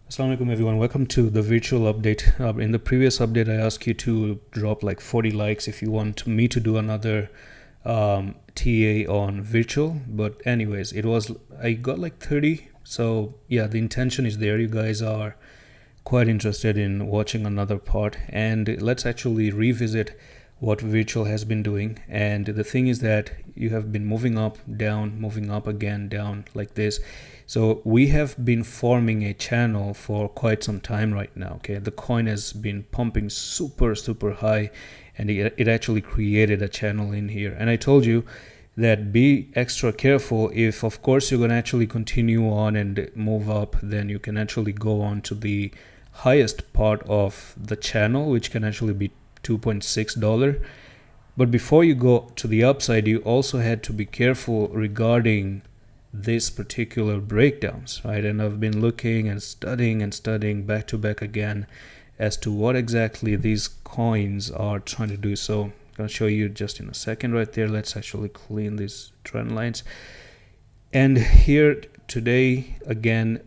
Assalamualaikum everyone, welcome to the virtual update. In the previous update I asked you to drop like 40 likes if you want me to do another TA on virtual, but anyways I got like 30. So yeah, the intention is there. You guys are quite interested in watching another part, and let's actually revisit what virtual has been doing. And the thing is that you have been moving up, down, moving up again, down, like this. So we have been forming a channel for quite some time right now. Okay, the coin has been pumping super high, and it actually created a channel in here. And I told you that be extra careful. If of course you're going to actually continue on and move up, then you can actually go on to the highest part of the channel, which can actually be $2.6. But before you go to the upside, you also had to be careful regarding this particular breakdowns, right? And I've been looking and studying back to back again as to what exactly these coins are trying to do. So I'm going to show you just in a second right there. Let's actually clean these trend lines. And here today again,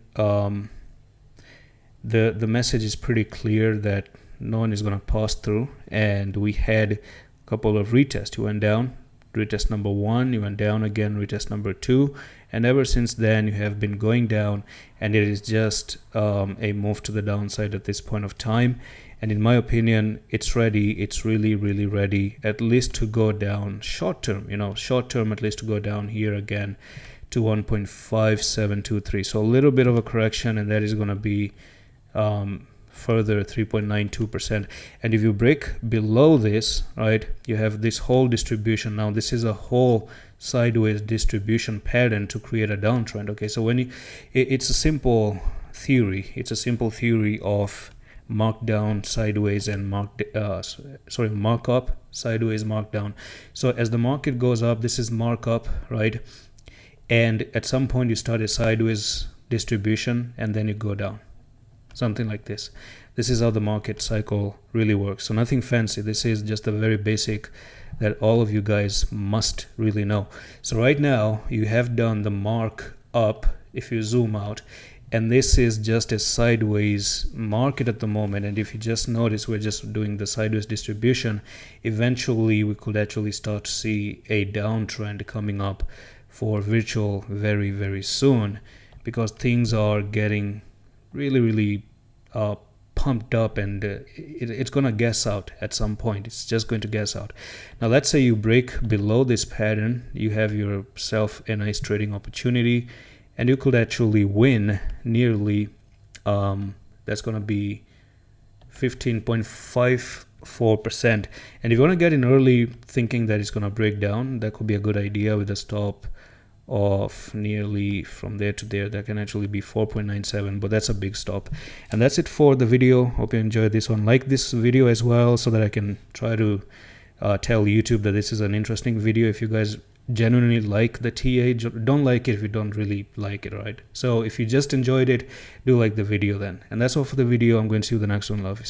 the message is pretty clear that no one is going to pass through, and we had a couple of retests. You went down, retest number 1, you went down again, retest number 2, and ever since then you have been going down, and it is just a move to the downside at this point of time. And in my opinion, it's ready. It's really ready, at least to go down short term, at least to go down here again to 1.5723. so a little bit of a correction, and that is going to be further 3.92%. And if you break below this, right, you have this whole distribution. Now this is a whole sideways distribution pattern to create a downtrend. Okay, so when it's a simple theory. It's a simple theory of markdown sideways and markup sideways, markdown. So as the market goes up, this is markup, right? And at some point you start a sideways distribution and then you go down, something like this. This is how the market cycle really works. So nothing fancy. This is just a very basic that all of you guys must really know. So right now you have done the mark up if you zoom out, and this is just a sideways market at the moment. And if you just notice, we're just doing the sideways distribution. Eventually we could actually start to see a downtrend coming up for virtual very soon, because things are getting really pumped up, and it's gonna gas out at some point. It's just going to gas out. Now let's say you break below this pattern, you have yourself a nice trading opportunity, and you could actually win nearly that's gonna be 15.54%. and if you want to get in early thinking that it's gonna break down, that could be a good idea with a stop of nearly from there to there. That can actually be 4.97, but that's a big stop. And that's it for the video. Hope you enjoyed this one. Like this video as well, so that I can try to tell YouTube that this is an interesting video. If you guys genuinely like the TA, don't like it if you don't really like it, right? So if you just enjoyed it, do like the video then. And that's all for the video. I'm going to see you the next one. Love you.